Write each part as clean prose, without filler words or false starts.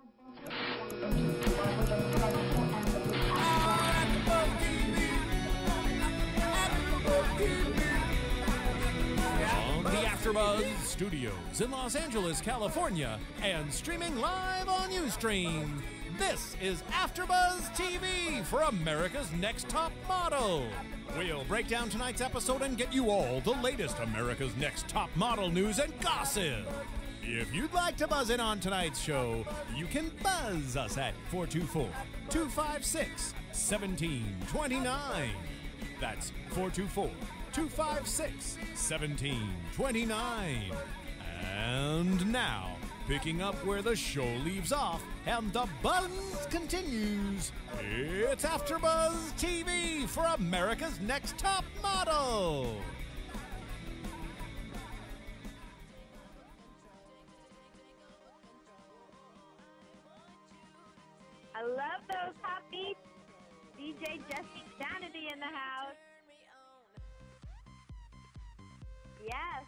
From the AfterBuzz Studios in Los Angeles, California, and streaming live on Ustream, this is AfterBuzz TV for America's Next Top Model. We'll break down tonight's episode and get you all the latest America's Next Top Model news and gossip. If you'd like to buzz in on tonight's show, you can buzz us at 424-256-1729. That's 424-256-1729. And now, picking up where the show leaves off and the buzz continues, it's AfterBuzz TV for America's Next Top Model. I love those hot beats. DJ Jesse Sanity in the house. Yes.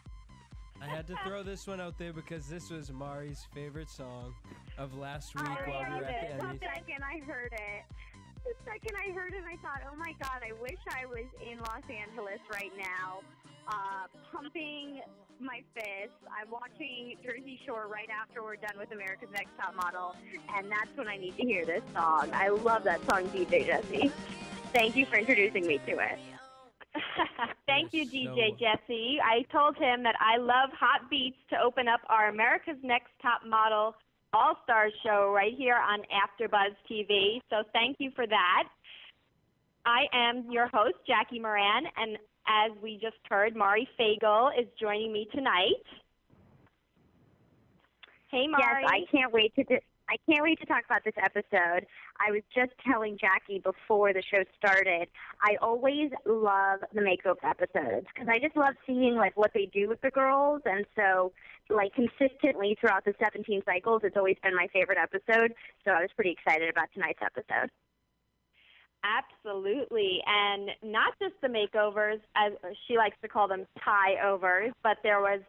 I had to throw this one out there because this was Mari's favorite song of last week while we were at the Emmys. The second I heard it, I thought, oh my God, I wish I was in Los Angeles right now, pumping my fists. I'm watching Jersey Shore right after we're done with America's Next Top Model, and that's when I need to hear this song. I love that song, DJ Jesse. Thank you for introducing me to it. Thank you, DJ Jesse. I told him that I love hot beats to open up our America's Next Top Model All-Stars show right here on AfterBuzz TV, so thank you for that. I am your host, Jackie Moran, and as we just heard, Mari Fagel is joining me tonight. Hey, Mari. Yes, I can't wait to talk about this episode. I was just telling Jackie before the show started, I always love the makeover episodes because I just love seeing like what they do with the girls, and so like consistently throughout the 17 cycles, it's always been my favorite episode. So I was pretty excited about tonight's episode. Absolutely, and not just the makeovers, as she likes to call them, tie-overs, but there was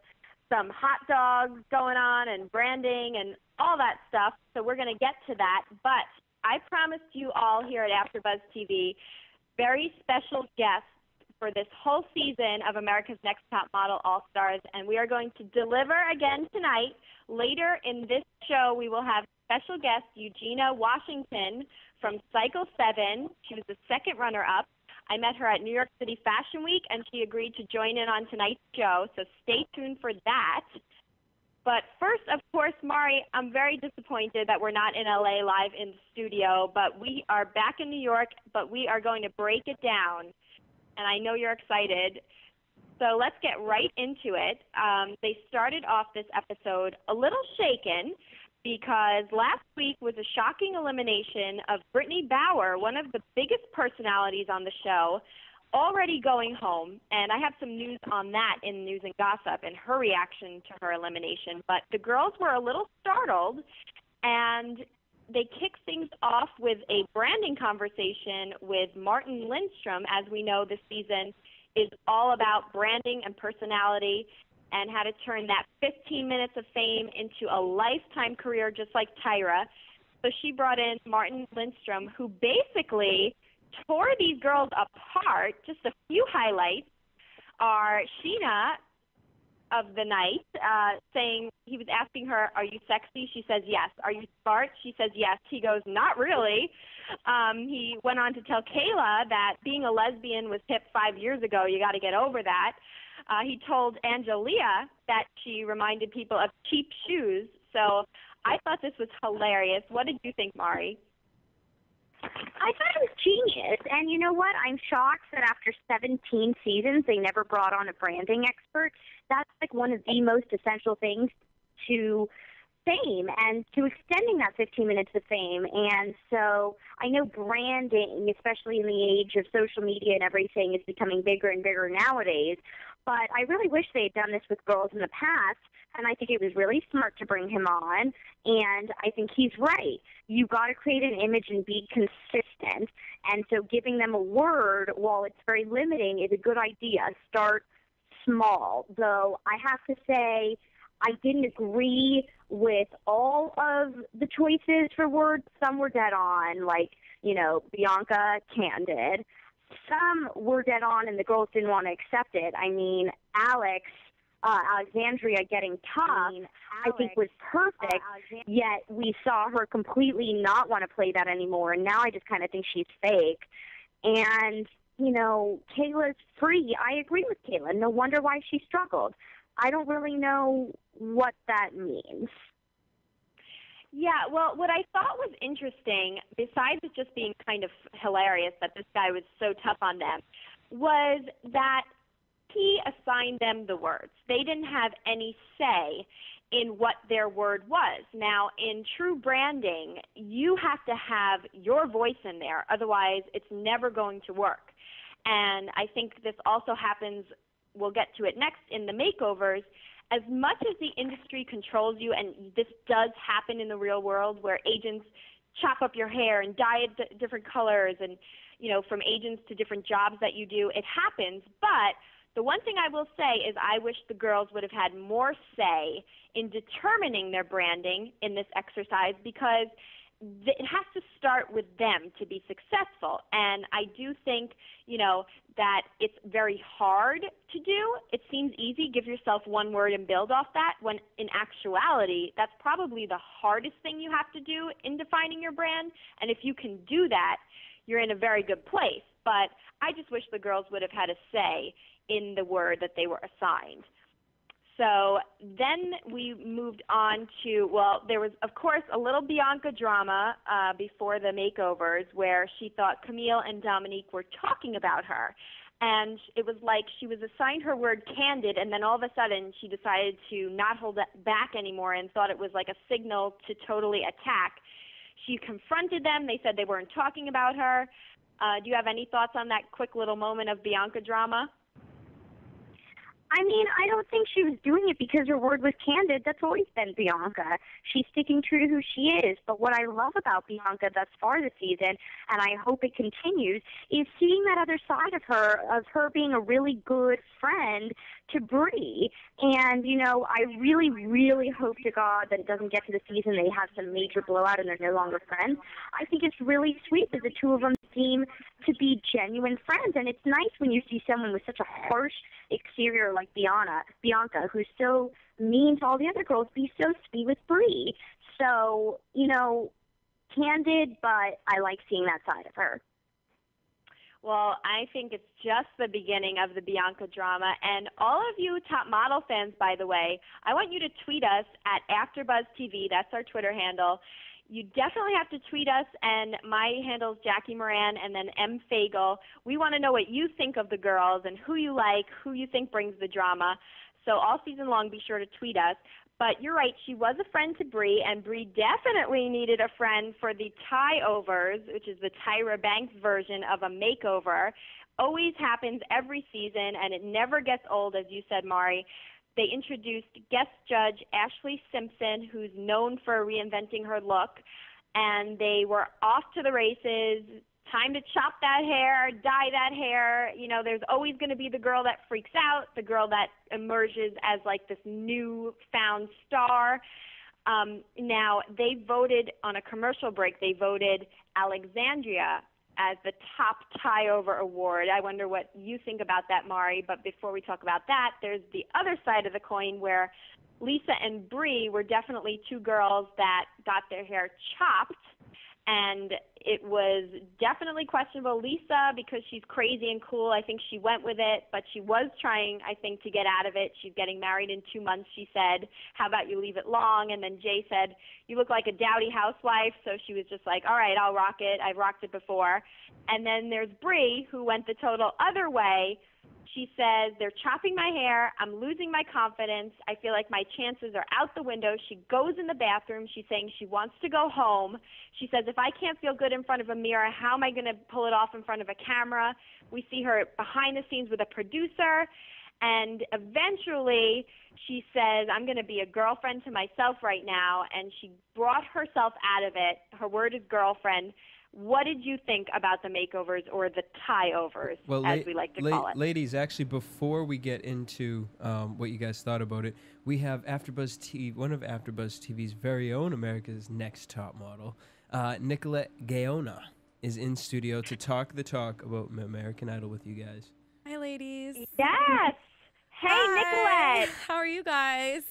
some hot dogs going on and branding and all that stuff, so we're going to get to that. But I promised you all here at AfterBuzz TV very special guests for this whole season of America's Next Top Model All-Stars, and we are going to deliver again tonight. Later in this show, we will have special guest Eugenia Washington from Cycle 7. She was the second runner-up. I met her at New York City Fashion Week, and she agreed to join in on tonight's show, so stay tuned for that. But first, of course, Mari, I'm very disappointed that we're not in LA live in the studio, but we are back in New York, but we are going to break it down, and I know you're excited. So let's get right into it. They started off this episode a little shaken because last week was a shocking elimination of Brittany Bauer, one of the biggest personalities on the show, already going home. And I have some news on that in News and Gossip and her reaction to her elimination. But the girls were a little startled, and they kicked things off with a branding conversation with Martin Lindstrom. As we know, this season is all about branding and personality, and how to turn that 15 minutes of fame into a lifetime career just like Tyra. So she brought in Martin Lindstrom, who basically tore these girls apart. Just a few highlights are Sheena of the night saying, he was asking her, are you sexy? She says yes. Are you smart? She says yes. He goes, not really. He went on to tell Kayla that being a lesbian was hip 5 years ago. You got to get over that. He told Angelia that she reminded people of cheap shoes. So I thought this was hilarious. What did you think, Mari? I thought it was genius. And you know what? I'm shocked that after 17 seasons, they never brought on a branding expert. That's like one of the most essential things to fame and to extending that 15 minutes of fame. And so I know branding, especially in the age of social media and everything, is becoming bigger and bigger nowadays. But I really wish they had done this with girls in the past, and I think it was really smart to bring him on, and I think he's right. You've got to create an image and be consistent, and so giving them a word, while it's very limiting, is a good idea. Start small, though I have to say I didn't agree with all of the choices for words. Some were dead on, like, Bianca, candid. Some were dead on and the girls didn't want to accept it. I mean, Alexandria getting tough, I think was perfect, yet we saw her completely not want to play that anymore, and now I just kind of think she's fake. And, Kayla's free. I agree with Kayla. No wonder why she struggled. I don't really know what that means. Yeah, well, what I thought was interesting, besides it just being kind of hilarious that this guy was so tough on them, was that he assigned them the words. They didn't have any say in what their word was. Now, in true branding, you have to have your voice in there. Otherwise, it's never going to work. And I think this also happens, we'll get to it next, in the makeovers. As much as the industry controls you, and this does happen in the real world where agents chop up your hair and dye it different colors and, from agents to different jobs that you do, it happens. But the one thing I will say is I wish the girls would have had more say in determining their branding in this exercise, because it has to start with them to be successful. And I do think, that it's very hard to do. It seems easy, give yourself one word and build off that, when in actuality, that's probably the hardest thing you have to do in defining your brand. And if you can do that, you're in a very good place. But I just wish the girls would have had a say in the word that they were assigned. So then we moved on to, there was, of course, a little Bianca drama before the makeovers where she thought Camille and Dominique were talking about her. And it was like she was assigned her word candid, and then all of a sudden she decided to not hold it back anymore and thought it was like a signal to totally attack. She confronted them. They said they weren't talking about her. Do you have any thoughts on that quick little moment of Bianca drama? I mean, I don't think she was doing it because her word was candid. That's always been Bianca. She's sticking true to who she is. But what I love about Bianca thus far this season, and I hope it continues, is seeing that other side of her being a really good friend to Brie. And, I really, really hope to God that it doesn't get to the season they have some major blowout and they're no longer friends. I think it's really sweet that the two of them seem to be genuine friends. And it's nice when you see someone with such a harsh exterior like Bianca, who's so mean to all the other girls, be so sweet with Brie. So, candid, but I like seeing that side of her. Well, I think it's just the beginning of the Bianca drama. And all of you top model fans, by the way, I want you to tweet us at AfterBuzz TV. That's our Twitter handle. You definitely have to tweet us, and my handle is Jackie Moran and then M. Fagel. We want to know what you think of the girls and who you like, who you think brings the drama. So all season long, be sure to tweet us. But you're right, she was a friend to Brie, and Brie definitely needed a friend for the tie-overs, which is the Tyra Banks version of a makeover. Always happens every season, and it never gets old, as you said, Mari. They introduced guest judge Ashlee Simpson, who's known for reinventing her look, and they were off to the races. Time to chop that hair, dye that hair. There's always going to be the girl that freaks out, the girl that emerges as like this newfound star. Now, they voted on a commercial break. They voted Alexandria as the top tie-over award. I wonder what you think about that, Mari. But before we talk about that, there's the other side of the coin where Lisa and Brie were definitely two girls that got their hair chopped. And it was definitely questionable. Lisa, because she's crazy and cool, I think she went with it, but she was trying, I think, to get out of it. She's getting married in 2 months, she said. How about you leave it long? And then Jay said, you look like a dowdy housewife. So she was just like, all right, I'll rock it. I've rocked it before. And then there's Brie, who went the total other way. She says, they're chopping my hair. I'm losing my confidence. I feel like my chances are out the window. She goes in the bathroom. She's saying she wants to go home. She says, if I can't feel good in front of a mirror, how am I going to pull it off in front of a camera? We see her behind the scenes with a producer. And eventually she says, I'm going to be a girlfriend to myself right now. And she brought herself out of it. Her word is girlfriend. What did you think about the makeovers, or the tie-overs, as we like to call it? Ladies, actually, before we get into what you guys thought about it, we have AfterBuzz TV, one of AfterBuzz TV's very own America's Next Top Model, Nicola Gaona, is in studio to talk the talk about American Idol with you guys. Hi, ladies. Yes. Hey, Hi. Nicolette. How are you guys?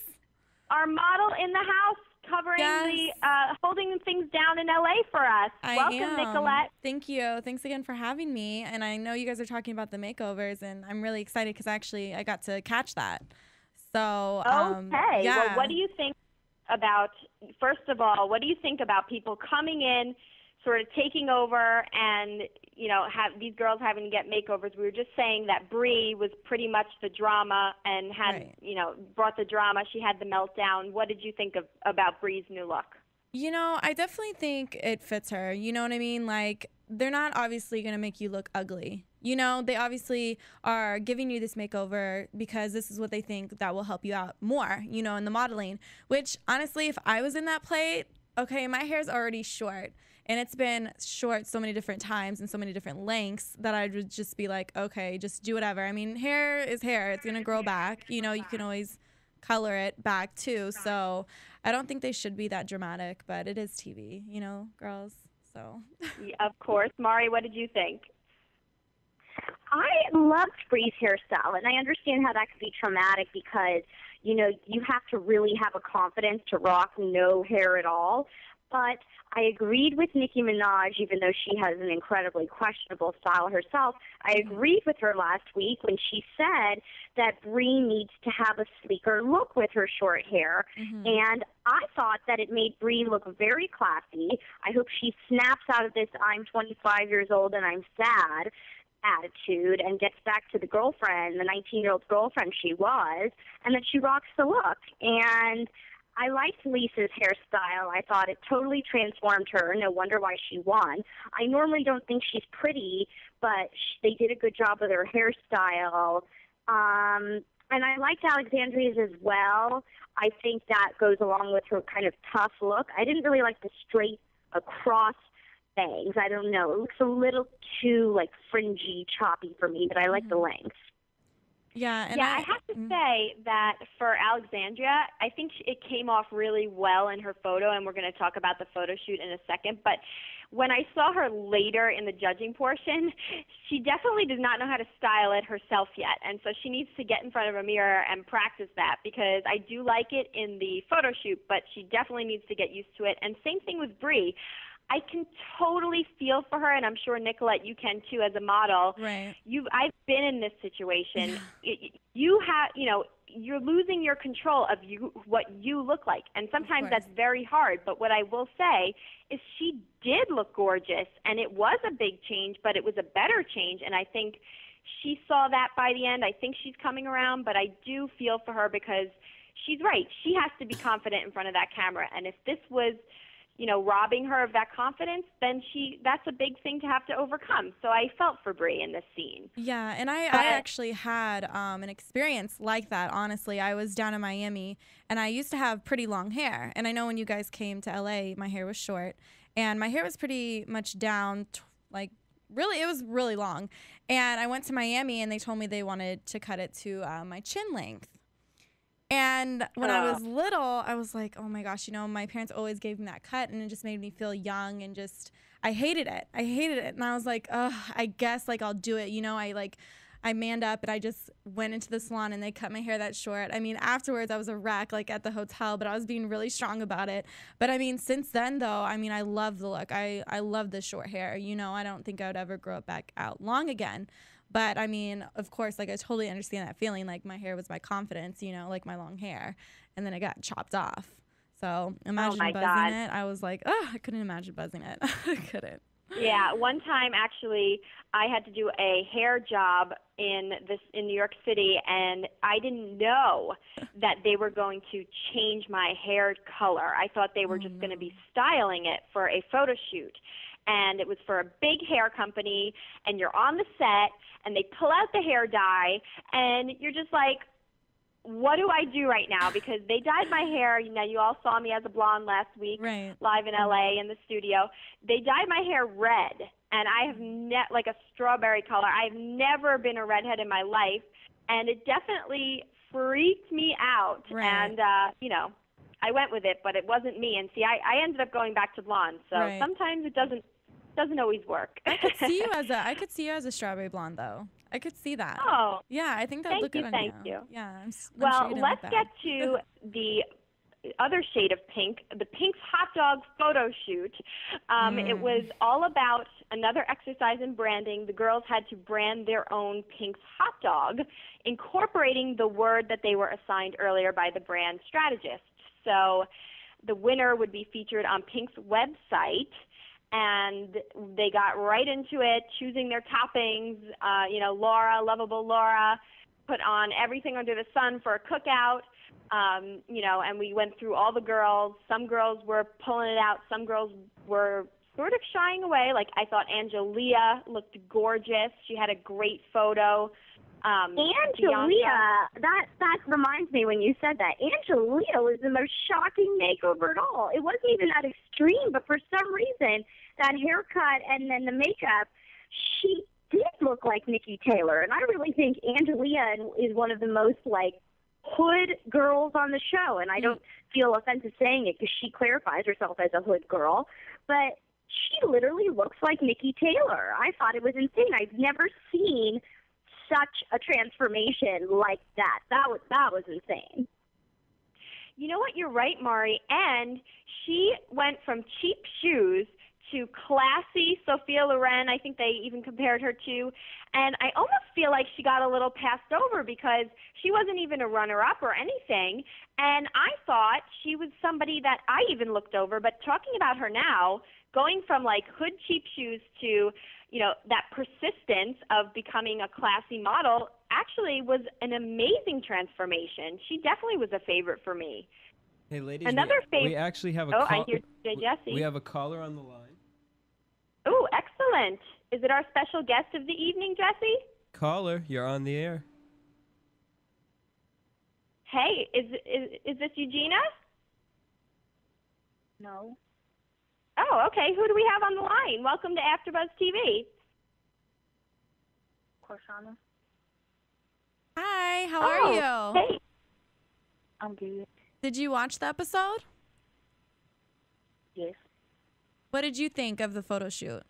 Our model in the house, covering holding things down in LA for us. Welcome, Nicolette. Thank you. Thanks again for having me. And I know you guys are talking about the makeovers, and I'm really excited because actually I got to catch that. So, okay. Yeah. Well, what do you think about, first of all, what do you think about people coming in, sort of taking over, and, you know, have these girls having to get makeovers? We were just saying that Brie was pretty much the drama and had, you know, brought the drama. She had the meltdown. What did you think about Brie's new look? You know, I definitely think it fits her. You know what I mean? Like, they're not obviously going to make you look ugly. You know, they obviously are giving you this makeover because this is what they think that will help you out more, you know, in the modeling. Which, honestly, if I was in that plate, okay, my hair's already short. And it's been short so many different times and so many different lengths that I would just be like, okay, just do whatever. I mean, hair is hair. It's going to grow back. You know, you can always color it back too. So I don't think they should be that dramatic, but it is TV, you know, girls. So. Yeah, of course. Mari, what did you think? I loved Brie's hairstyle, and I understand how that could be traumatic because, you know, you have to really have a confidence to rock no hair at all. But I agreed with Nicki Minaj, even though she has an incredibly questionable style herself. I agreed with her last week when she said that Brie needs to have a sleeker look with her short hair. And I thought that it made Brie look very classy. I hope she snaps out of this I'm 25 years old and I'm sad attitude and gets back to the girlfriend, the 19-year-old girlfriend she was, and that she rocks the look. And I liked Lisa's hairstyle. I thought it totally transformed her. No wonder why she won. I normally don't think she's pretty, but they did a good job with her hairstyle. And I liked Alexandria's as well. I think that goes along with her kind of tough look. I didn't really like the straight across bangs. I don't know. It looks a little too, like, fringy, choppy for me, but I like the length. Yeah, and I have to say that for Alexandria, I think it came off really well in her photo, and we're going to talk about the photo shoot in a second. But when I saw her later in the judging portion, she definitely does not know how to style it herself yet. And so she needs to get in front of a mirror and practice that, because I do like it in the photo shoot, but she definitely needs to get used to it. And same thing with Brie. I can totally feel for her, and I'm sure, Nicolette, you can too as a model. Right. I've been in this situation. You have, you know, you're losing your control of what you look like, and sometimes that's very hard. But what I will say is she did look gorgeous, and it was a big change, but it was a better change, and I think she saw that by the end. I think she's coming around, but I do feel for her because she's right. She has to be confident in front of that camera, and if this was, you know, robbing her of that confidence, then that's a big thing to have to overcome. So I felt for Brie in this scene. Yeah, and I actually had an experience like that, honestly. I was down in Miami, and I used to have pretty long hair. And I know when you guys came to LA, my hair was short. And my hair was pretty much down, really, it was really long. And I went to Miami, and they told me they wanted to cut it to my chin length. And when I was little, I was like, oh my gosh, you know, my parents always gave me that cut, and it just made me feel young, and just, I hated it. And I was like, I guess, like, I'll do it. You know, I manned up, and I just went into the salon, and they cut my hair that short. I mean, afterwards, I was a wreck, like, at the hotel, but I was being really strong about it. But I mean, since then, though, I mean, I love the look. I love the short hair. You know, I don't think I would ever grow it back out long again. But, I mean, of course, like, I totally understand that feeling. Like, my hair was my confidence, you know, like my long hair. And then it got chopped off. So, imagine buzzing it. I was like, I couldn't imagine buzzing it. I couldn't. Yeah, one time, actually, I had to do a hair job in New York City, and I didn't know that they were going to change my hair color. I thought they were just going to be styling it for a photo shoot. And it was for a big hair company, and you're on the set, and they pull out the hair dye, and you're just like, what do I do right now? Because they dyed my hair. You know, you all saw me as a blonde last week, Right. live in LA in the studio. They dyed my hair red, and I have like a strawberry color. I've never been a redhead in my life, and it definitely freaked me out. Right. And you know, I went with it, but it wasn't me. And see, I ended up going back to blonde. So Right. sometimes it doesn't always work. I could see you as a strawberry blonde though. I could see that. Oh. Yeah, I think that would look good on you. Thank you. Yeah. I'm sure Well, you don't let's look get bad. to the other shade of pink, the Pink's hot dog photo shoot. It was all about another exercise in branding. The girls had to brand their own Pink's hot dog, incorporating the word that they were assigned earlier by the brand strategist. So the winner would be featured on Pink's website, and they got right into it, choosing their toppings. You know, Laura, lovable Laura, put on everything under the sun for a cookout. You know, and we went through all the girls. Some girls were pulling it out. Some girls were sort of shying away. Like, I thought Angelia looked gorgeous. She had a great photo. Angelia, that reminds me when you said that. Angelia was the most shocking makeover at all. It wasn't even that extreme, but for some reason, that haircut and then the makeup, she did look like Nikki Taylor. And I really think Angelia is one of the most, like, hood girls on the show. And I don't feel offensive saying it because she clarifies herself as a hood girl. But she literally looks like Nikki Taylor. I thought it was insane. I've never seen such a transformation like that. That was insane. You know what? You're right, Mari. And she went from cheap shoes to classy Sophia Loren. I think they even compared her to. And I almost feel like she got a little passed over because she wasn't even a runner-up or anything. And I thought she was somebody that I even looked over. But talking about her now, going from like hood cheap shoes to, you know, that persistence of becoming a classy model actually was an amazing transformation. She definitely was a favorite for me. Hey, ladies, we actually have a I hear Jesse. We have a caller on the line. Oh, excellent. Is it our special guest of the evening, Jesse? Caller, you're on the air. Hey, is this Eugenia? No. Oh, okay. Who do we have on the line? Welcome to AfterBuzz TV. Corshana. Hi, how are you? Hey. I'm good. Did you watch the episode? Yes. What did you think of the photo shoot?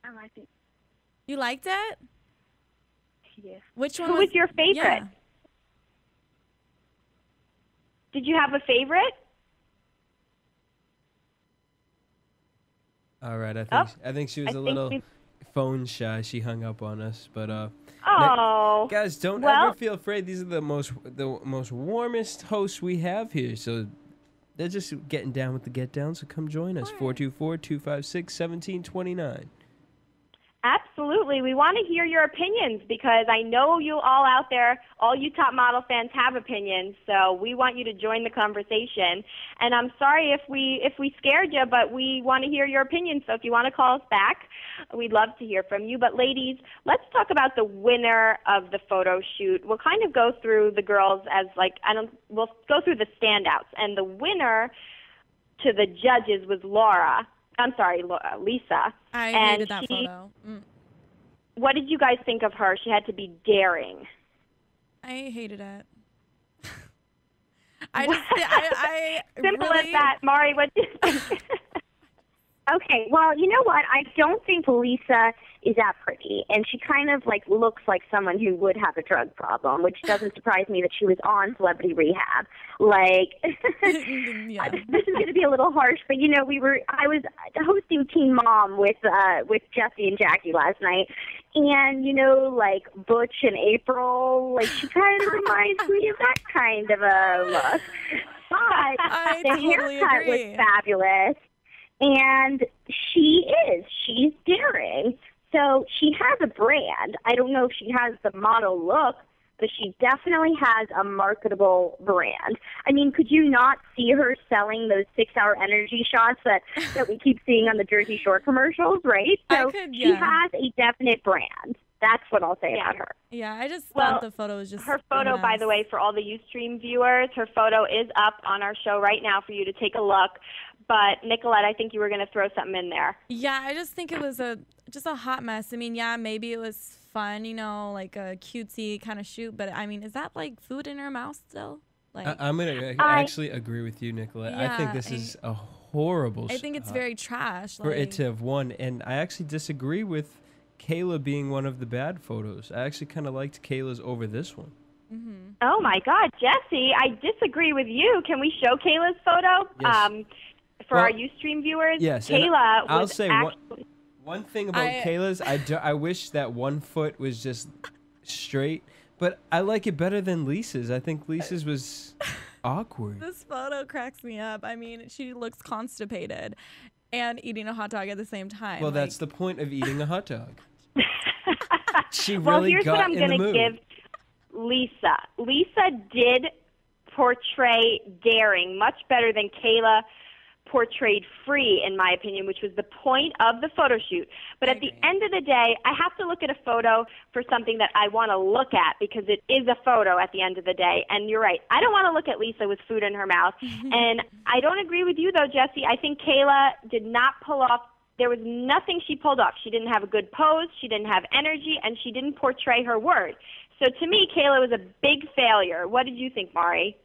I liked it. You liked it? Yes. Which one was your favorite? Yeah. Did you have a favorite? All right, I think she was a little phone shy. She hung up on us, but guys, don't ever feel afraid. These are the most warmest hosts we have here. So they're just getting down with the get down. So come join us. 424-256-1729. Absolutely. We want to hear your opinions because I know you all out there, all you top model fans have opinions, so we want you to join the conversation. And I'm sorry if we scared you, but we want to hear your opinions. So if you want to call us back, we'd love to hear from you. But ladies, let's talk about the winner of the photo shoot. We'll kind of go through the girls as we'll go through the standouts. And the winner to the judges was Lisa. I hated that photo. What did you guys think of her? She had to be daring. I hated it. Simple as that. Mari, what did you think? Okay, well, you know what? I don't think Lisa is that pretty, and she kind of like looks like someone who would have a drug problem, which doesn't surprise me that she was on Celebrity Rehab. Like, yeah. This is going to be a little harsh, but you know, I was hosting Teen Mom with Jesse and Jackie last night, and you know, like Butch and April, like she kind of reminds me of that kind of a look. But the haircut was fabulous. And she's daring. So she has a brand. I don't know if she has the model look, but she definitely has a marketable brand. I mean, could you not see her selling those 6-hour energy shots that we keep seeing on the Jersey Shore commercials, right? So she has a definite brand. That's what I'll say about her. Yeah, I just thought the photo was just her photo, by the way, for all the Ustream viewers, her photo is up on our show right now for you to take a look. But Nicolette, I think you were going to throw something in there. Yeah, I just think it was just a hot mess. I mean, yeah, maybe it was fun, you know, like a cutesy kind of shoot. But I mean, is that like food in her mouth still? Like, I'm gonna actually agree with you, Nicolette. Yeah, I think this is a horrible. I think it's very trash for it to have won, and I actually disagree with Kayla being one of the bad photos. I actually kind of liked Kayla's over this one. Mm-hmm. Oh my God, Jesse, I disagree with you. Can we show Kayla's photo? Yes. For our Ustream viewers? Yes. Kayla I'll was say actually... one thing about Kayla's, I wish that one foot was just straight, but I like it better than Lisa's. I think Lisa's was awkward. This photo cracks me up. I mean, she looks constipated and eating a hot dog at the same time. Well, that's the point of eating a hot dog. She Well, really here's got what I'm in the mood. give Lisa. Lisa did portray daring much better than Kayla portrayed free, in my opinion, which was the point of the photo shoot. But at the end of the day, I have to look at a photo for something that I want to look at because it is a photo at the end of the day. And you're right. I don't want to look at Lisa with food in her mouth. And I don't agree with you, though, Jesse. I think Kayla did not pull off. There was nothing she pulled off. She didn't have a good pose. She didn't have energy, and she didn't portray her word. So to me, Kayla was a big failure. What did you think, Mari?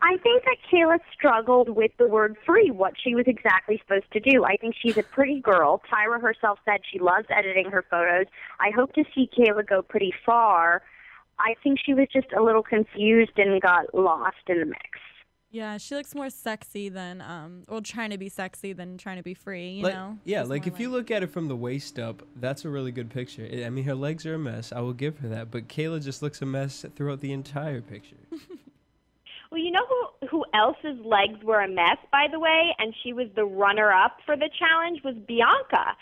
I think that Kayla struggled with the word free, what she was exactly supposed to do. I think she's a pretty girl. Tyra herself said she loves editing her photos. I hope to see Kayla go pretty far. I think she was just a little confused and got lost in the mix. Yeah, she looks more sexy than, trying to be sexy than trying to be free, you know? Yeah, She's like more if you look at it from the waist up, that's a really good picture. I mean, her legs are a mess. I will give her that. But Kayla just looks a mess throughout the entire picture. Well, you know who else's legs were a mess, by the way, and she was the runner-up for the challenge, was Bianca.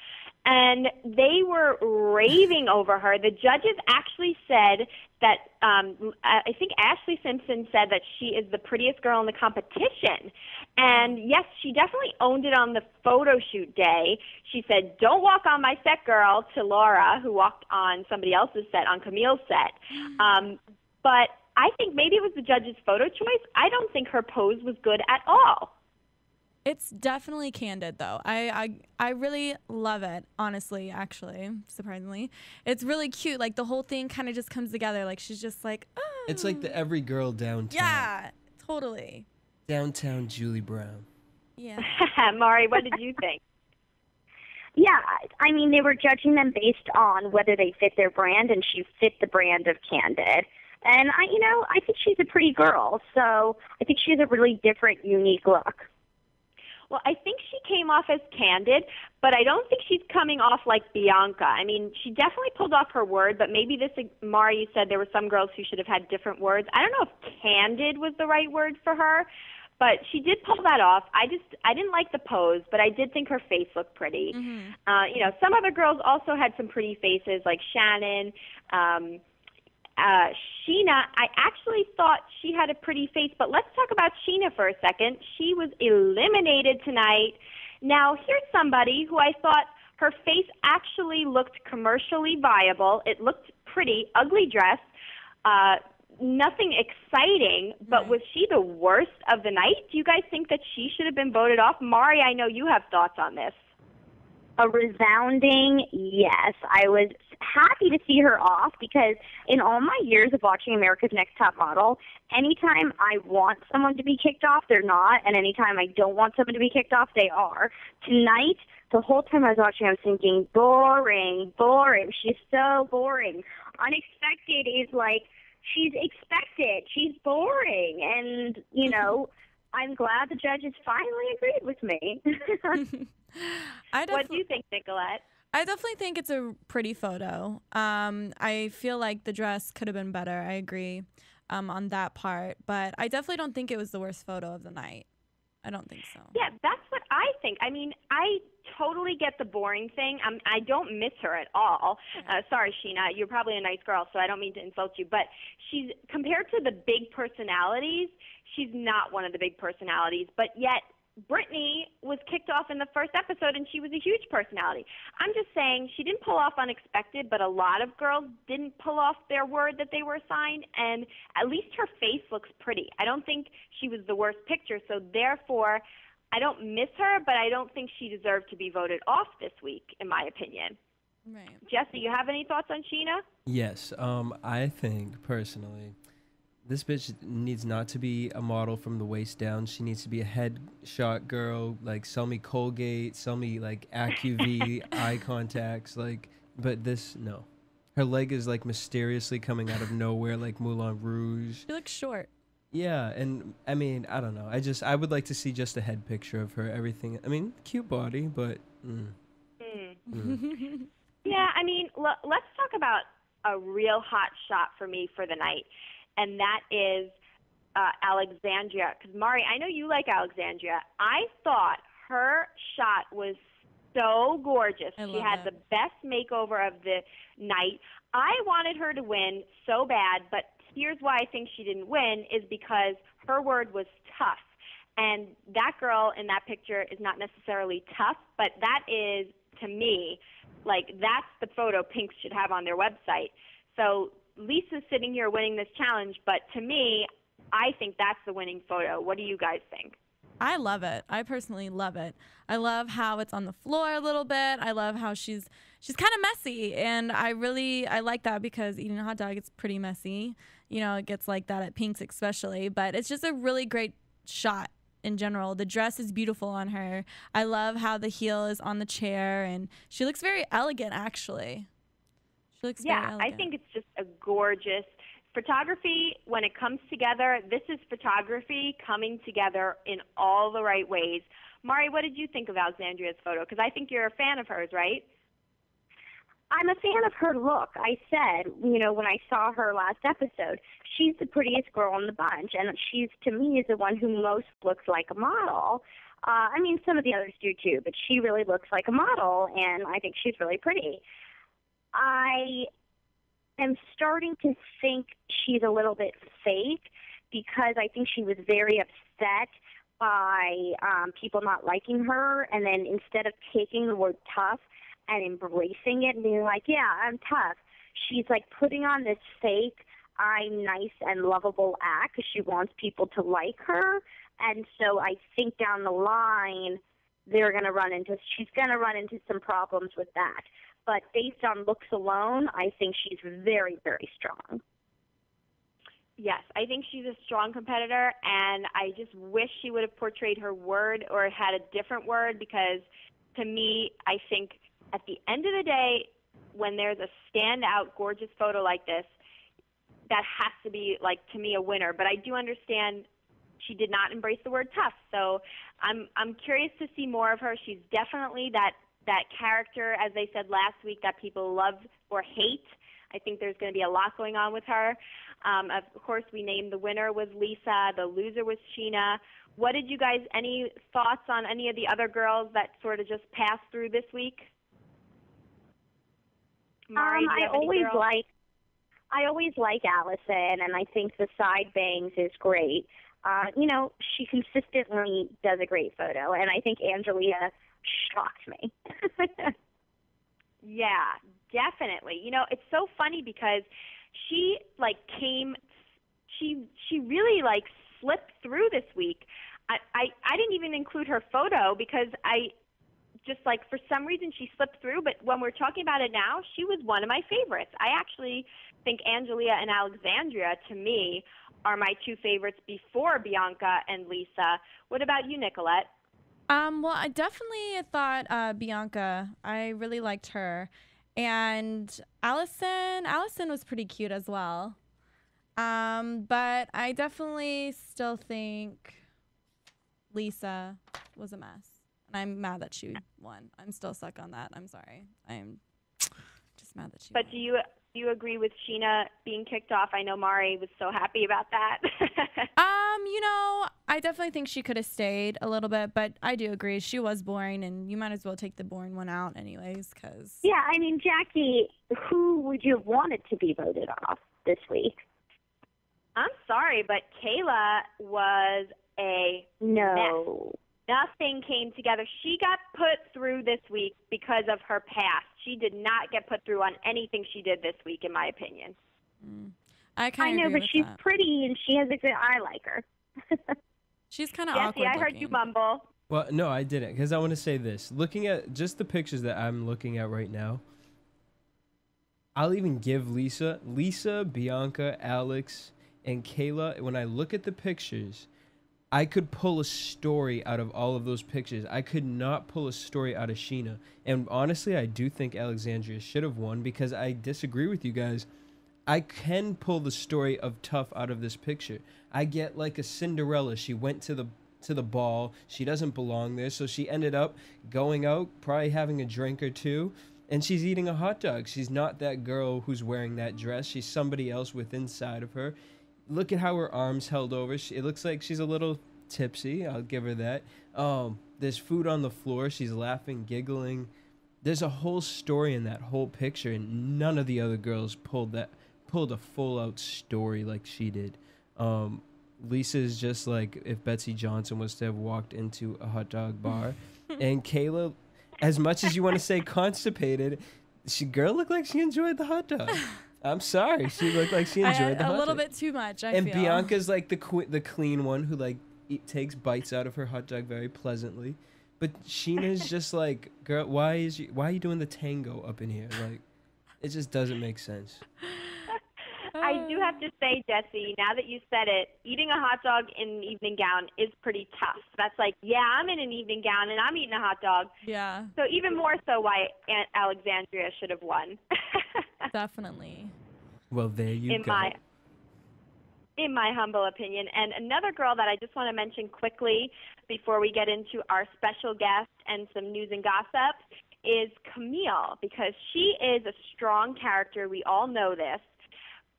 And they were raving over her. The judges actually said that, I think Ashlee Simpson said that she is the prettiest girl in the competition. And yes, she definitely owned it on the photo shoot day. She said, "Don't walk on my set, girl," to Laura, who walked on somebody else's set, on Camille's set. But I think maybe it was the judge's photo choice. I don't think her pose was good at all. It's definitely candid, though. I really love it, honestly, actually, surprisingly. It's really cute. Like, the whole thing kind of just comes together. Like, she's just like, oh. It's like the every girl downtown. Yeah, totally. Downtown Julie Brown. Yeah. Mari, what did you think? Yeah, I mean, they were judging them based on whether they fit their brand, and she fit the brand of candid. And, I think she's a pretty girl, so I think she has a really different, unique look. Well, I think she came off as candid, but I don't think she's coming off like Bianca. I mean, she definitely pulled off her word, but maybe Mari, you said there were some girls who should have had different words. I don't know if candid was the right word for her, but she did pull that off. I didn't like the pose, but I did think her face looked pretty. Mm-hmm. Some other girls also had some pretty faces, like Shannon, Sheena. I actually thought she had a pretty face, but let's talk about Sheena for a second. She was eliminated tonight. Now, here's somebody who I thought her face actually looked commercially viable. It looked pretty, ugly dress, nothing exciting, but was she the worst of the night? Do you guys think that she should have been voted off? Mari, I know you have thoughts on this. A resounding yes. I was happy to see her off because in all my years of watching America's Next Top Model, anytime I want someone to be kicked off, they're not, and anytime I don't want someone to be kicked off, they are. Tonight, the whole time I was watching, I was thinking, boring, boring. She's so boring. Unexpected is like, she's expected. She's boring. And, I'm glad the judges finally agreed with me. What do you think, Nicolette? I definitely think it's a pretty photo. I feel like the dress could have been better. I agree on that part. But I definitely don't think it was the worst photo of the night. I don't think so. Yeah, that's what I think. I mean, I totally get the boring thing. I don't miss her at all. Sorry, Sheena, you're probably a nice girl, so I don't mean to insult you. But compared to the big personalities, she's not one of the big personalities. But yet, Brittany was kicked off in the first episode, and she was a huge personality. I'm just saying she didn't pull off unexpected, but a lot of girls didn't pull off their word that they were assigned, and at least her face looks pretty. I don't think she was the worst picture, so therefore I don't miss her, but I don't think she deserved to be voted off this week, in my opinion. Right. Jesse, you have any thoughts on Sheena? Yes. I think, personally, this bitch needs not to be a model from the waist down. She needs to be a headshot girl. Like, sell me Colgate, sell me, like, AccuV eye contacts. Like, but this, no. Her leg is, like, mysteriously coming out of nowhere, like Moulin Rouge. She looks short. Yeah, and, I mean, I don't know. I would like to see just a head picture of her. Everything. I mean, cute body, but, Yeah, I mean, let's talk about a real hot shot for me for the night, and that is Alexandria. Because, Mari, I know you like Alexandria. I thought her shot was so gorgeous. She had the best makeover of the night. I wanted her to win so bad, but here's why I think she didn't win is because her word was tough. And that girl in that picture is not necessarily tough, but that is, to me, like, that's the photo Pinks should have on their website. So Lisa's sitting here winning this challenge, but to me, I think that's the winning photo. What do you guys think? I love it. I personally love it. I love how it's on the floor a little bit. I love how she's kind of messy, and I like that because eating a hot dog, it's pretty messy. You know, it gets like that at Pink's especially, but it's just a really great shot in general. The dress is beautiful on her. I love how the heel is on the chair, and she looks very elegant, actually. She looks very elegant. I think it's just a gorgeous photography. When it comes together, this is photography coming together in all the right ways. Mari, what did you think of Alexandria's photo? Because I think you're a fan of hers, right? I'm a fan of her look. I said, when I saw her last episode, she's the prettiest girl in the bunch, and she's, to me, is the one who most looks like a model. I mean, some of the others do too, but she really looks like a model, and I think she's really pretty. I am starting to think she's a little bit fake because I think she was very upset by people not liking her, and then instead of taking the word tough and embracing it and being like, yeah, I'm tough, she's like putting on this fake I'm nice and lovable act because she wants people to like her. And so I think down the line she's going to run into some problems with that. But based on looks alone, I think she's very, very strong. Yes, I think she's a strong competitor, and I just wish she would have portrayed her word or had a different word because, to me, I think at the end of the day, when there's a standout, gorgeous photo like this, that has to be, like, to me, a winner. But I do understand she did not embrace the word tough. So I'm curious to see more of her. She's definitely that character, as they said last week, that people love or hate. I think there's going to be a lot going on with her. Of course, we named the winner was Lisa. The loser was Sheena. What did you guys, any thoughts on any of the other girls that sort of just passed through this week? Mari, I always like Allison, and I think the side bangs is great. She consistently does a great photo, and I think Angelia shocked me. Yeah, definitely. It's so funny because she really slipped through this week. I didn't even include her photo because I just for some reason she slipped through, but when we're talking about it now, she was one of my favorites. I actually think Angelia and Alexandria, to me, are my two favorites before Bianca and Lisa. What about you, Nicolette? Well, I definitely thought Bianca. I really liked her. And Allison was pretty cute as well. But I definitely still think Lisa was a mess. And I'm mad that she won. I'm still stuck on that. I'm sorry. I'm just mad that she won. But do you agree with Sheena being kicked off? I know Mari was so happy about that. I definitely think she could have stayed a little bit, but I do agree. She was boring, and you might as well take the boring one out anyways, because... Yeah, I mean, Jackie, who would you have wanted to be voted off this week? I'm sorry, but Kayla was a mess. Nothing came together. She got put through this week because of her past. She did not get put through on anything she did this week, in my opinion. I kind of know, agree but with she's that. pretty and she has a good. I like her. She's kind of Jesse, awkward I heard looking. you mumble. Well, no, I didn't, because I want to say this. Looking at just the pictures that I'm looking at right now, I'll even give Lisa, Bianca, Alex, and Kayla, when I look at the pictures, I could pull a story out of all of those pictures. I could not pull a story out of Sheena. And honestly, I do think Alexandria should have won, because I disagree with you guys. I can pull the story of Tough out of this picture. I get like a Cinderella. She went to the ball. She doesn't belong there, so she ended up going out, probably having a drink or two, and she's eating a hot dog. She's not that girl who's wearing that dress. She's somebody else with inside of her. Look at how her arms held over. It looks like she's a little tipsy. I'll give her that. There's food on the floor. She's laughing, giggling. There's a whole story in that whole picture, and none of the other girls pulled a full-out story like she did. Lisa's just like if Betsy Johnson was to have walked into a hot dog bar. And Kayla, as much as you want to say constipated, girl looked like she enjoyed the hot dog. I'm sorry, she looked like she enjoyed the hot dog. A little bit too much, I and feel. Bianca's like the clean one who like takes bites out of her hot dog very pleasantly. But Sheena's just like, girl, why are you doing the tango up in here? Like, it just doesn't make sense. I do have to say, Jesse, now that you said it, eating a hot dog in an evening gown is pretty tough. That's like, yeah, I'm in an evening gown and I'm eating a hot dog. Yeah. So even more so why Aunt Alexandria should have won. Definitely. Well, there you go. In my humble opinion. And another girl that I just want to mention quickly before we get into our special guest and some news and gossip is Camille, because she is a strong character. We all know this.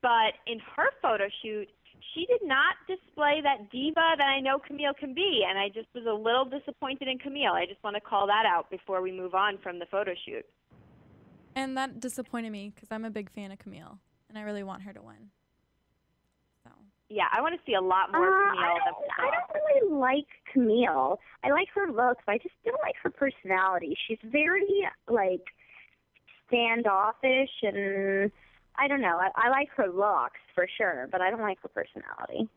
But in her photo shoot, she did not display that diva that I know Camille can be, and I just was a little disappointed in Camille. I just want to call that out before we move on from the photo shoot. And that disappointed me because I'm a big fan of Camille, and I really want her to win. So. Yeah, I want to see a lot more Camille. I don't really like Camille. I like her looks, but I just don't like her personality. She's very, like, standoffish, and I don't know. I like her looks for sure, but I don't like her personality.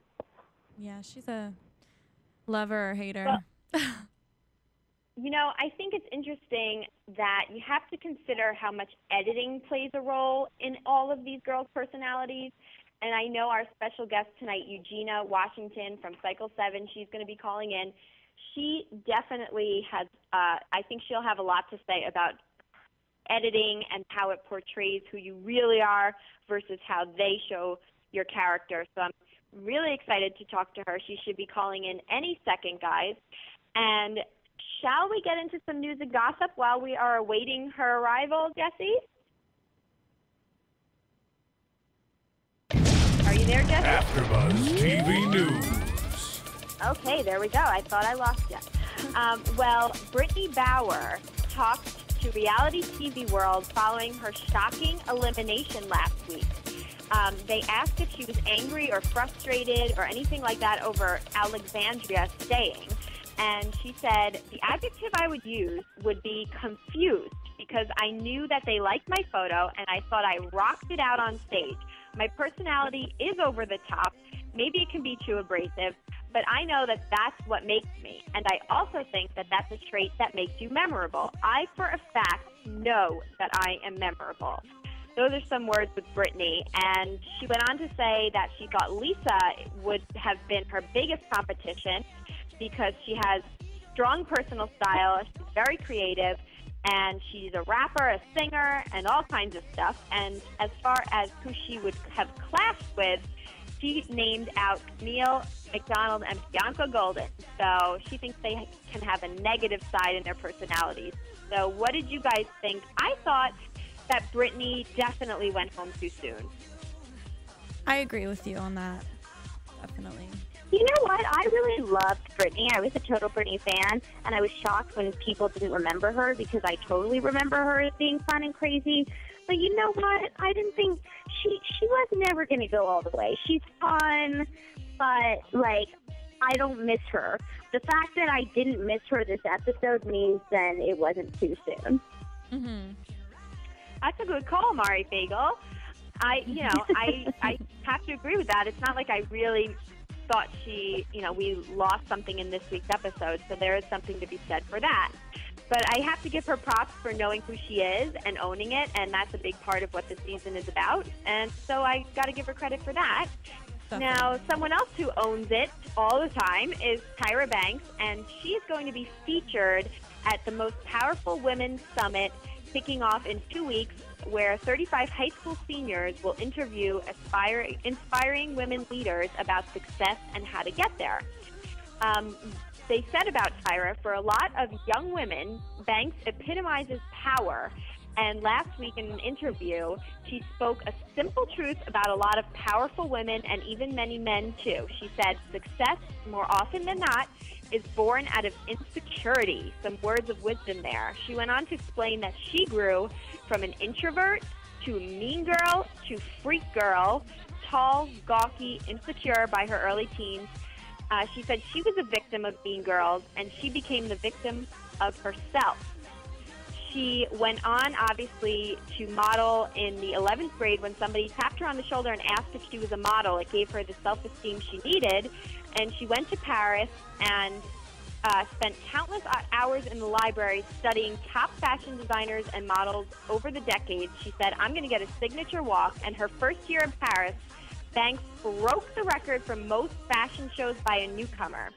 Yeah, she's a lover or hater. Well, you know, I think it's interesting that you have to consider how much editing plays a role in all of these girls' personalities. And I know our special guest tonight, Eugenia Washington from Cycle 7, she's going to be calling in. She definitely has, I think she'll have a lot to say about editing and how it portrays who you really are versus how they show your character. So I'm really excited to talk to her. She should be calling in any second, guys. And shall we get into some news and gossip while we are awaiting her arrival, Jesse? Are you there, Jesse? AfterBuzz TV News. Okay, there we go. I thought I lost you. Well, Brittany Bauer talked to reality TV world following her shocking elimination last week. They asked if she was angry or frustrated or anything like that over Alexandria staying. And she said, the adjective I would use would be confused because I knew that they liked my photo and I thought I rocked it out on stage. My personality is over the top. Maybe it can be too abrasive, but I know that that's what makes me. And I also think that that's a trait that makes you memorable. I, for a fact, know that I am memorable. Those are some words with Brittany. And she went on to say that she thought Lisa would have been her biggest competition because she has strong personal style, she's very creative, and she's a rapper, a singer, and all kinds of stuff. And as far as who she would have clashed with, she named out Camille McDonald and Bianca Golden. So she thinks they can have a negative side in their personalities. So what did you guys think? I thought that Brittany definitely went home too soon. I agree with you on that. Definitely. You know what? I really loved Brittany. I was a total Brittany fan, and I was shocked when people didn't remember her because I totally remember her as being fun and crazy. But you know what? I didn't think she was never going to go all the way. She's fun, but, like, I don't miss her. The fact that I didn't miss her this episode means then it wasn't too soon. Mm-hmm. That's a good call, Mari Fagel. I have to agree with that. It's not like I really thought we lost something in this week's episode, so there is something to be said for that. But I have to give her props for knowing who she is and owning it, and that's a big part of what the season is about. And so I got to give her credit for that. Now, someone else who owns it all the time is Tyra Banks, and she is going to be featured at the Most Powerful Women's Summit kicking off in 2 weeks, where 35 high school seniors will interview inspiring women leaders about success and how to get there. They said about Tyra, for a lot of young women, Banks epitomizes power. And last week in an interview, she spoke a simple truth about a lot of powerful women and even many men, too. She said, success, more often than not, is born out of insecurity. Some words of wisdom there. She went on to explain that she grew from an introvert to mean girl to freak girl, tall, gawky, insecure by her early teens. She said she was a victim of mean girls, and she became the victim of herself. She went on, obviously, to model in the 11th grade. When somebody tapped her on the shoulder and asked if she was a model, it gave her the self-esteem she needed. And she went to Paris and spent countless hours in the library studying top fashion designers and models over the decades. She said, I'm going to get a signature walk. And her first year in Paris, Banks broke the record for most fashion shows by a newcomer.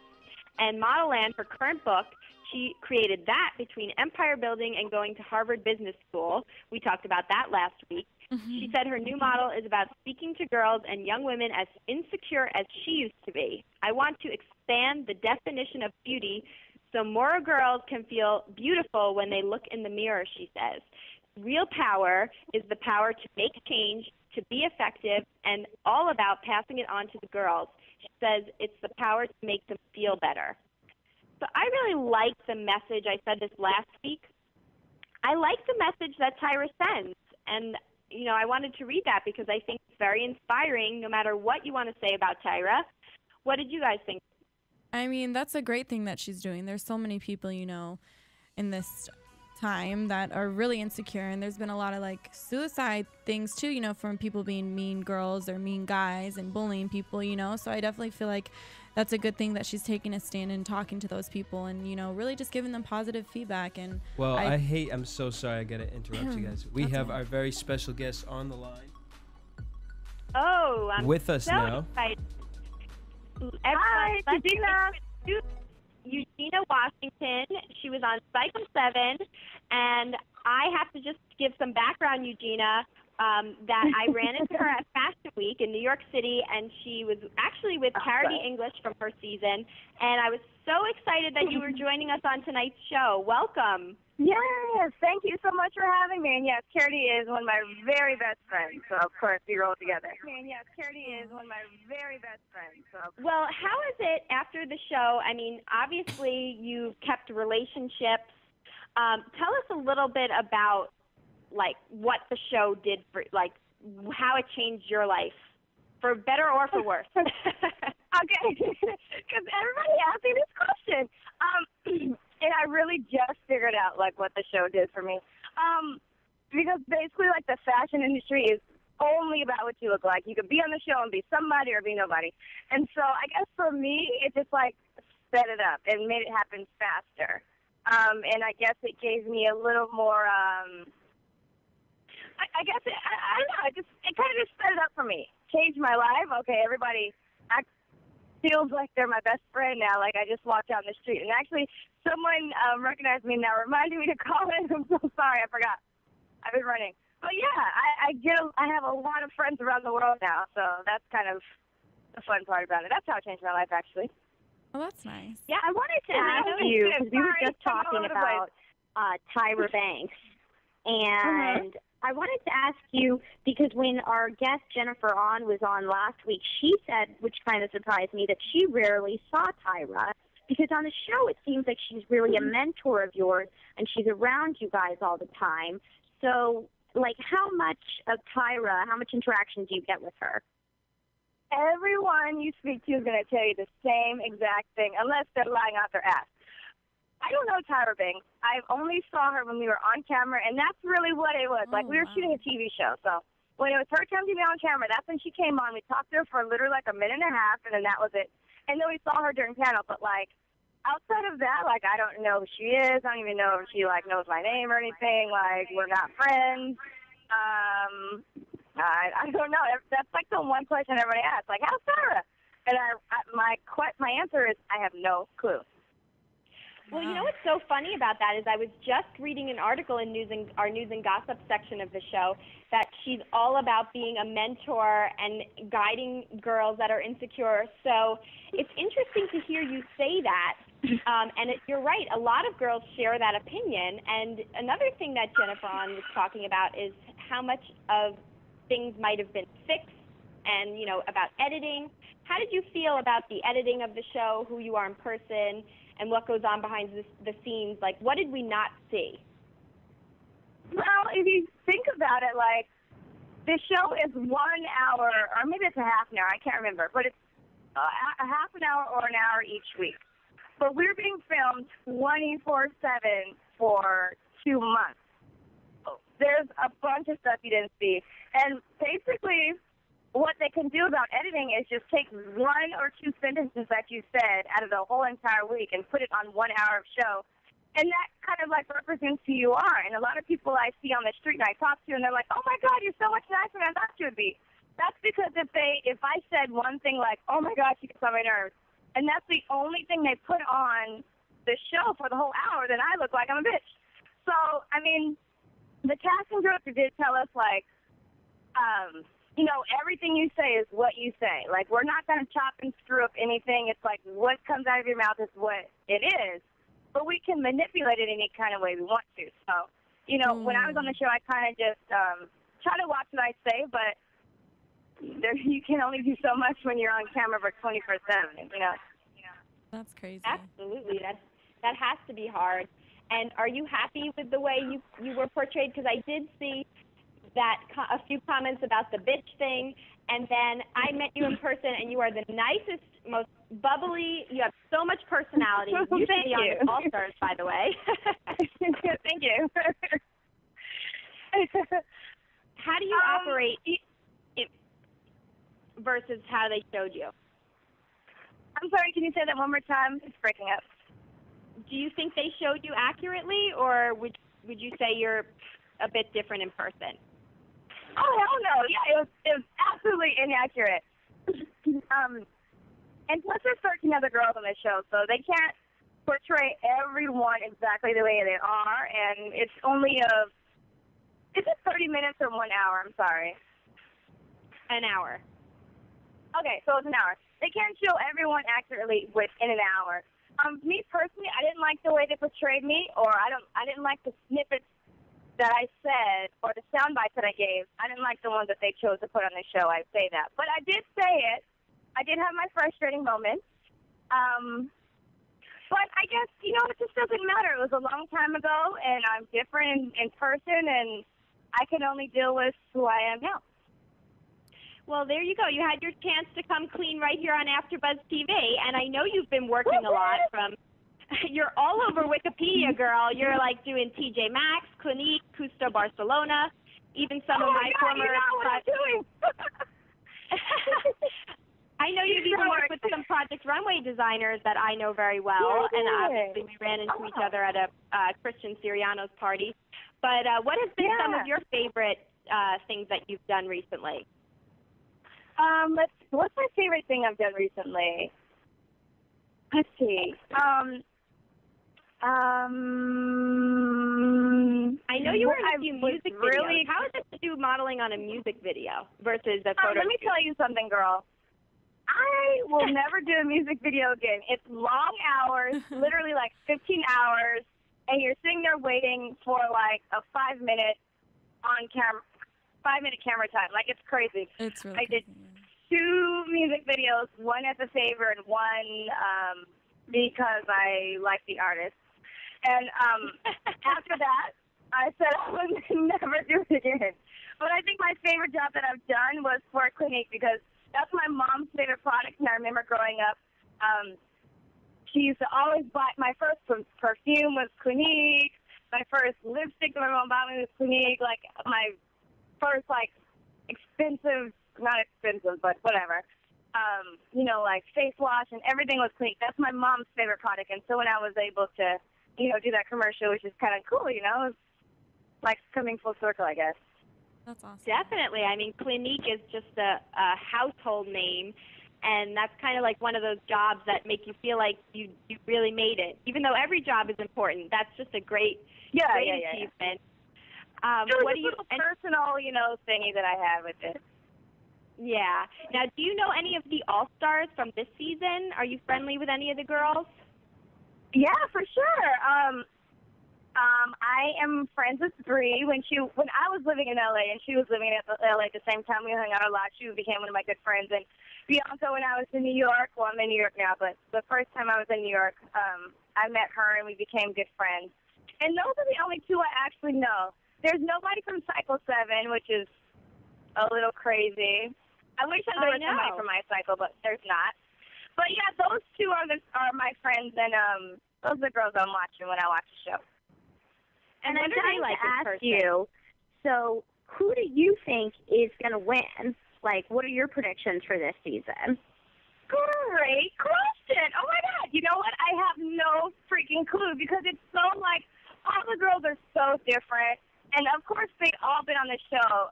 And Model Land, her current book, she created that between empire building and going to Harvard Business School. We talked about that last week. Mm-hmm. She said her new model is about speaking to girls and young women as insecure as she used to be. I want to expand the definition of beauty so more girls can feel beautiful when they look in the mirror, she says. Real power is the power to make change, to be effective, and all about passing it on to the girls. She says it's the power to make them feel better. So I really like the message. I said this last week. I like the message that Tyra sends. And, I wanted to read that because I think it's very inspiring no matter what you want to say about Tyra. What did you guys think? I mean, that's a great thing that she's doing. There's so many people, in this time that are really insecure, and there's been a lot of suicide things too, from people being mean girls or mean guys and bullying people, so I definitely feel like that's a good thing that she's taking a stand and talking to those people and really just giving them positive feedback. And I'm so sorry I gotta interrupt you guys. We have our very special guest on the line. Oh, I'm with us so now. Excited. Hi, Eugenia. Eugenia Washington. She was on Cycle 7, and I have to just give some background, Eugenia, that I ran into her at Fashion Week in New York City, and she was actually with Charity English from her season, and I was so excited that you were joining us on tonight's show. Welcome. Yes, thank you so much for having me. And yes, Charity is one of my very best friends, so of course we roll together. Well, how is it after the show? I mean, obviously you've kept relationships. Tell us a little bit about, what the show did for, how it changed your life, for better or for worse. Okay, because everybody asked me this question. And I really just figured out, what the show did for me. Because basically, the fashion industry is only about what you look like. You could be on the show and be somebody or be nobody. And so I guess for me, it just, sped it up and made it happen faster. And I guess it gave me a little more, I guess, I don't know, it kind of just sped it up for me. Changed my life. Okay, everybody feels like they're my best friend now. I just walked down the street. And actually, someone recognized me now, reminded me to call in. I'm so sorry, I forgot. I've been running. But yeah, I have a lot of friends around the world now, so that's kind of the fun part about it. That's how it changed my life, actually. Oh, that's nice. Yeah, I wanted to ask you, because we were just talking about Tyra Banks, and I wanted to ask you, because when our guest Jennifer was on last week, she said, which kind of surprised me, that she rarely saw Tyra, because on the show it seems like she's really a mentor of yours, and she's around you guys all the time. So, how much of Tyra, how much interaction do you get with her? everyone you speak to is going to tell you the same exact thing, unless they're lying out their ass. I don't know Tyra Banks. I only saw her when we were on camera, and that's really what it was. Like, we were shooting a TV show, so when it was her time to be on camera, that's when she came on. We talked to her for literally like a minute and a half, and then that was it. And then we saw her during panel, but, like, outside of that, like, I don't know who she is. I don't even know if she, like, knows my name or anything. Like, we're not friends. I don't know. That's, like, the one question everybody asks. Like, how's Sarah? And my answer is I have no clue. Well, you know what's so funny about that is I was just reading an article in our news and gossip section of the show that she's all about being a mentor and guiding girls that are insecure. So it's interesting to hear you say that. You're right. A lot of girls share that opinion. And another thing that Jennifer On was talking about is how much of things might have been fixed and, you know, about editing. How did you feel about the editing of the show, who you are in person, and what goes on behind the scenes? Like, what did we not see? Well, if you think about it, like, the show is 1 hour, or maybe it's a half an hour, I can't remember, but it's a half an hour or an hour each week. But we're being filmed 24/7 for 2 months. There's a bunch of stuff you didn't see. And basically, what they can do about editing is just take 1 or 2 sentences that you said out of the whole entire week and put it on 1 hour of show. And that kind of, like, represents who you are. And a lot of people I see on the street and I talk to, and they're like, oh, my God, you're so much nicer than I thought you would be. That's because if I said one thing like, oh, my God, she gets on my nerves, and that's the only thing they put on the show for the whole hour, then I look like I'm a bitch. So, I mean, the casting director did tell us, like, you know, everything you say is what you say. Like, we're not going to chop and screw up anything. It's like what comes out of your mouth is what it is. But we can manipulate it any kind of way we want to. So, you know, when I was on the show, I kind of just try to watch what I say, but you can only do so much when you're on camera for 24/7, you know. That's crazy. Absolutely. That has to be hard. And are you happy with the way you were portrayed? Because I did see that a few comments about the bitch thing, and then I met you in person, and you are the nicest, most bubbly. You have so much personality. You should be on the All-Stars, by the way. Thank you. How do you operate versus how they showed you? I'm sorry, can you say that one more time? It's breaking up. Do you think they showed you accurately, or would you say you're a bit different in person? Oh, hell no. Yeah, it was absolutely inaccurate. And plus there's 13 other girls on the show, so they can't portray everyone exactly the way they are, and it's only is it 30 minutes or 1 hour? I'm sorry. An hour. Okay, so it's an hour. They can't show everyone accurately within an hour. Me personally, I didn't like the way they portrayed me, or I didn't like the snippets that I said, or the sound bites that I gave. I didn't like the ones that they chose to put on the show. I say that, but I did say it. I did have my frustrating moments. But I guess, you know, it just doesn't matter. It was a long time ago, and I'm different in person, and I can only deal with who I am now. Well, there you go. You had your chance to come clean right here on AfterBuzz TV, and I know you've been working a lot from. You're all over Wikipedia, girl. You're like doing TJ Maxx, Clinique, Custo Barcelona, even some of my former. You know what I'm doing. I know you've even worked with some Project Runway designers that I know very well, and obviously we ran into each other at a Christian Siriano's party. But what has been some of your favorite things that you've done recently? What's my favorite thing I've done recently? Let's see. I know you were in a few music videos. How is it to do modeling on a music video versus a photo? Let me tell you something, girl. I will never do a music video again. It's long hours, literally like 15 hours, and you're sitting there waiting for like a 5-minute camera time. Like, it's crazy. It's really I did 2 music videos, one as a favor and one because I like the artist. And after that, I said I would never do it again. But I think my favorite job that I've done was for Clinique, because That's my mom's favorite product, and I remember growing up, she used to always buy, my first perfume was Clinique, my first lipstick that my mom bought me was Clinique, like, my first, like, expensive, not expensive, but whatever, you know, like, face wash and everything was Clinique. That's my mom's favorite product, and so when I was able to, you know, do that commercial, which is kind of cool, you know, it's like coming full circle, I guess. That's awesome. Definitely. I mean, Clinique is just a household name, and that's kind of like one of those jobs that make you feel like you really made it. Even though every job is important, that's just a great achievement. What do you personal, you know, thingy that I had with it? Yeah. Now, do you know any of the All-Stars from this season? Are you friendly with any of the girls? Yeah, for sure. I am friends with Brie. When I was living in LA and she was living in LA at the same time, we hung out a lot. She became one of my good friends. And Bianca, when I was in New York, well, I'm in New York now, but the first time I was in New York, I met her and we became good friends. And those are the only two I actually know. There's nobody from Cycle 7, which is a little crazy. I wish there was somebody from my cycle, but there's not. But yeah, those two are my friends, and those are the girls I'm watching when I watch the show. And I'm going to ask you, so who do you think is going to win? Like, what are your predictions for this season? Great question. Oh, my God. You know what? I have no freaking clue because it's so, like, all the girls are so different. And, of course, they've all been on the show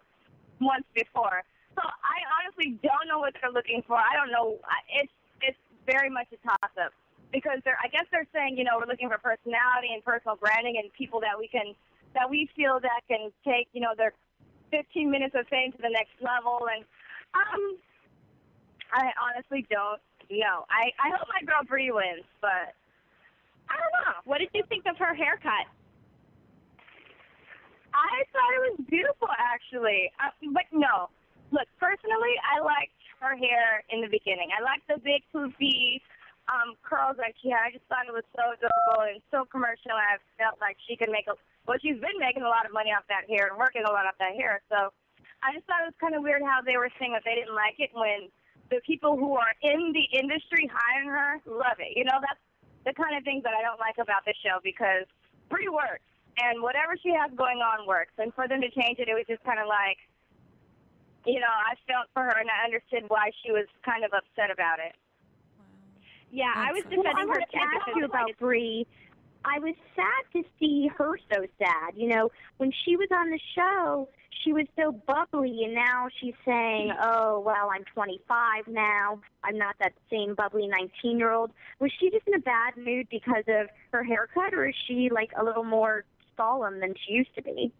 once before. So I honestly don't know what they're looking for. I don't know. It's very much a toss-up. Because I guess they're saying, you know, we're looking for personality and personal branding and people that we feel that can take, you know, their 15 minutes of fame to the next level. And I honestly don't know. I hope my girl Brie wins, but I don't know. What did you think of her haircut? I thought it was beautiful, actually. But no. Look, personally, I liked her hair in the beginning. I liked the big poofy curls that she had. I just thought it was so adorable and so commercial, and I felt like she could she's been making a lot of money off that hair and working a lot off that hair. So I just thought it was kind of weird how they were saying that they didn't like it when the people who are in the industry hiring her love it. You know, that's the kind of things that I don't like about this show because Brie works, and whatever she has going on works. And for them to change it, it was just kind of like, you know, I felt for her, and I understood why she was kind of upset about it. Yeah, I was defending her to ask you about Brie. I was sad to see her so sad. You know, when she was on the show, she was so bubbly, and now she's saying, oh, well, I'm 25 now. I'm not that same bubbly 19-year-old. Was she just in a bad mood because of her haircut, or is she, like, a little more solemn than she used to be?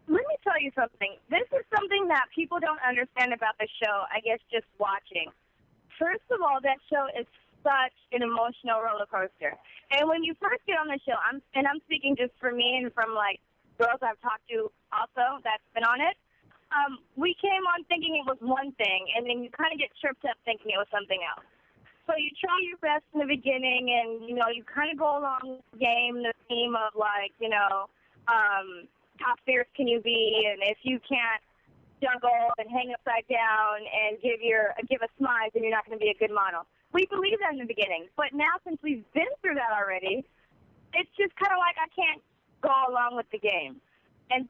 Let me tell you something. This is something that people don't understand about the show, I guess, just watching. First of all, that show is such an emotional roller coaster. And when you first get on the show, I'm speaking just for me and from, like, girls I've talked to also that's been on it, we came on thinking it was one thing, and then you kind of get tripped up thinking it was something else. So you try your best in the beginning, and, you know, you kind of go along with the game, the theme of, like, you know, how fierce can you be, and if you can't juggle and hang upside down and give a smile, then you're not going to be a good model. We believe that in the beginning, but now since we've been through that already, it's just kind of like I can't go along with the game. And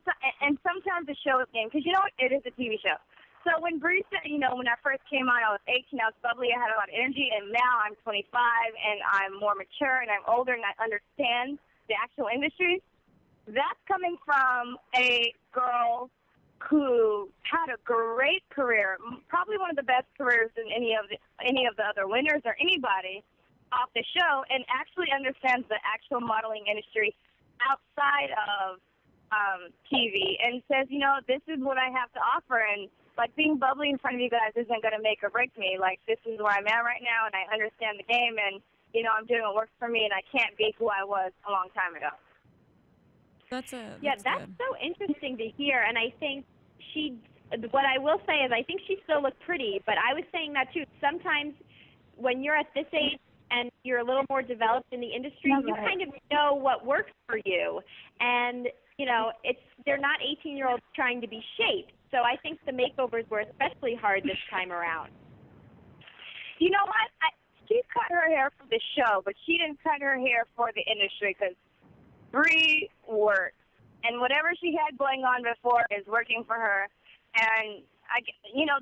sometimes the show is game, because you know what? It is a TV show. So when Brie said, you know, when I first came on, I was 18, I was bubbly, I had a lot of energy, and now I'm 25, and I'm more mature, and I'm older, and I understand the actual industry. That's coming from a girl who had a great career, probably one of the best careers in any of the other winners or anybody off the show, and actually understands the actual modeling industry outside of TV, and says, you know, this is what I have to offer, and like being bubbly in front of you guys isn't going to make or break me. Like, this is where I'm at right now, and I understand the game, and, you know, I'm doing what works for me, and I can't be who I was a long time ago. That's that's so interesting to hear, and I think what I will say is I think she still looked pretty, but I was saying that too. Sometimes when you're at this age and you're a little more developed in the industry, you kind of know what works for you, and, you know, they're not 18-year-olds trying to be shaped. So I think the makeovers were especially hard this time around. You know what? She cut her hair for the show, but she didn't cut her hair for the industry because Brie works. And whatever she had going on before is working for her. And,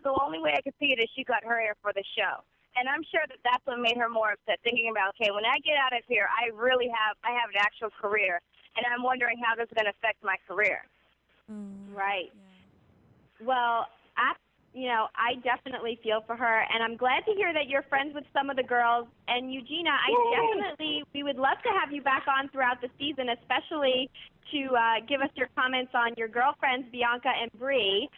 the only way I could see it is she cut her hair for the show. And I'm sure that that's what made her more upset, thinking about, okay, when I get out of here, I have an actual career. And I'm wondering how this is going to affect my career. Right. Yeah. Well, I definitely feel for her, and I'm glad to hear that you're friends with some of the girls. And Eugenia, we would love to have you back on throughout the season, especially to give us your comments on your girlfriends, Bianca and Brie.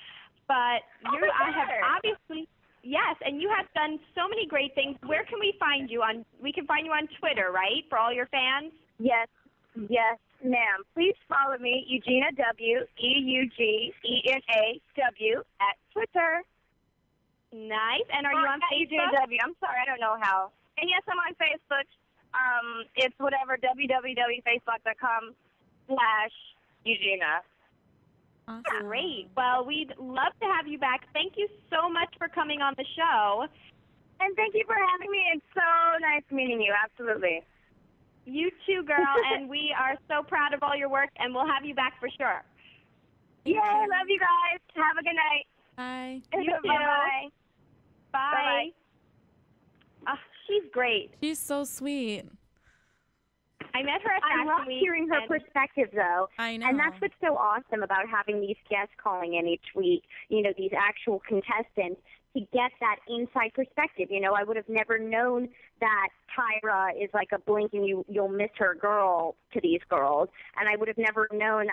But I have obviously, yes, and you have done so many great things. Where can we find you on? We can find you on Twitter, right, for all your fans? Yes, ma'am. Please follow me, Eugenia W, EUGENA W at Twitter. Nice. And are you on Facebook? Eugenia W. I'm sorry, I don't know how. And yes, I'm on Facebook. It's whatever, www.facebook.com/Eugenia. Awesome. Great. Well, we'd love to have you back. Thank you so much for coming on the show. And thank you for having me. It's so nice meeting you. Absolutely. You too, girl. And we are so proud of all your work, and we'll have you back for sure. Yay. Love you guys. Have a good night. Bye. You too. Bye. Bye. She's great. She's so sweet. I met her at I Fashion love Week. hearing her perspective, though. I know. And that's what's so awesome about having these guests calling in each week, these actual contestants, to get that inside perspective. I would have never known that Tyra is like a blink and you'll miss her girl to these girls. And I would have never known,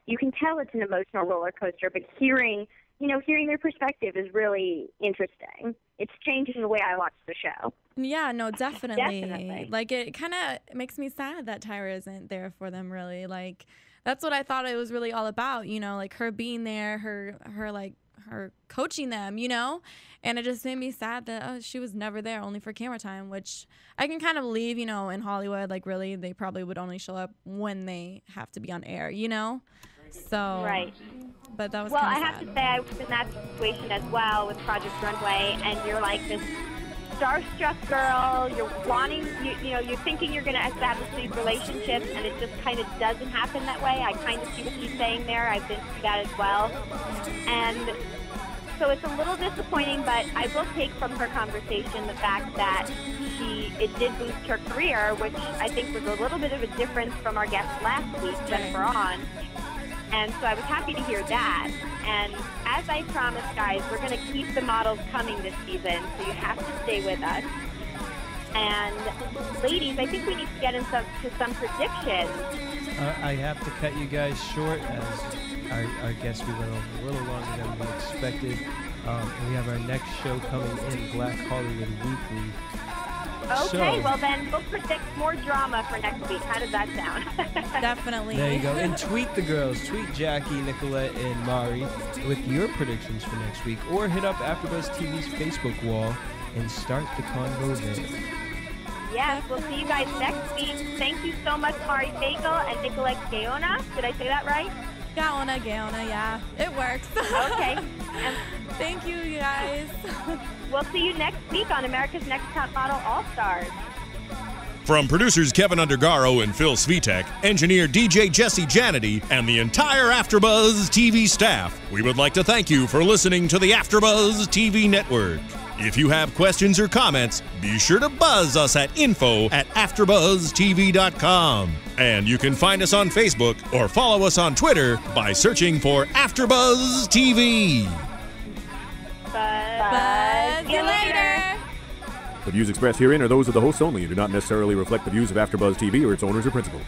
you can tell it's an emotional roller coaster, but hearing their perspective is really interesting. It's changing the way I watch the show. Yeah, no, definitely. Definitely. Like, it kind of makes me sad that Tyra isn't there for them, really. Like, that's what I thought it was really all about, like her being there, her coaching them, and it just made me sad that she was never there, only for camera time, which I can kind of believe, in Hollywood, like, really, they probably would only show up when they have to be on air, So, right. But that was well, kind I of have to say I was in that situation as well with Project Runway, and you're like this starstruck girl. You're wanting, you're thinking you're going to establish these relationships, and it just kind of doesn't happen that way. I kind of see what she's saying there. I've been through that as well, and so it's a little disappointing. But I will take from her conversation the fact that it did boost her career, which I think was a little bit of a difference from our guest last week, Jennifer On. And so I was happy to hear that. And as I promised, guys, we're going to keep the models coming this season, so you have to stay with us. And ladies, I think we need to get into some predictions. I have to cut you guys short, as our guest, we went over a little longer than we expected. And we have our next show coming in, Black Hollywood Weekly. Okay, well then we'll predict more drama for next week. How does that sound? Definitely. There you go. And tweet the girls. Tweet Jackie, Nicola, and Mari with your predictions for next week. Or hit up AfterBuzz TV's Facebook wall and start the convo there. Yes, we'll see you guys next week. Thank you so much, Mari Bagel and Nicola Gaona. Did I say that right? Gaona, yeah. It works. Okay. Thank you, you guys. We'll see you next week on America's Next Top Model All-Stars. From producers Kevin Undergaro and Phil Svitek, engineer DJ Jesse Janity, and the entire AfterBuzz TV staff, we would like to thank you for listening to the AfterBuzz TV network. If you have questions or comments, be sure to buzz us at info@AfterBuzzTV.com. And you can find us on Facebook or follow us on Twitter by searching for AfterBuzz TV. Buzz you later. The views expressed herein are those of the hosts only and do not necessarily reflect the views of AfterBuzz TV or its owners or principals.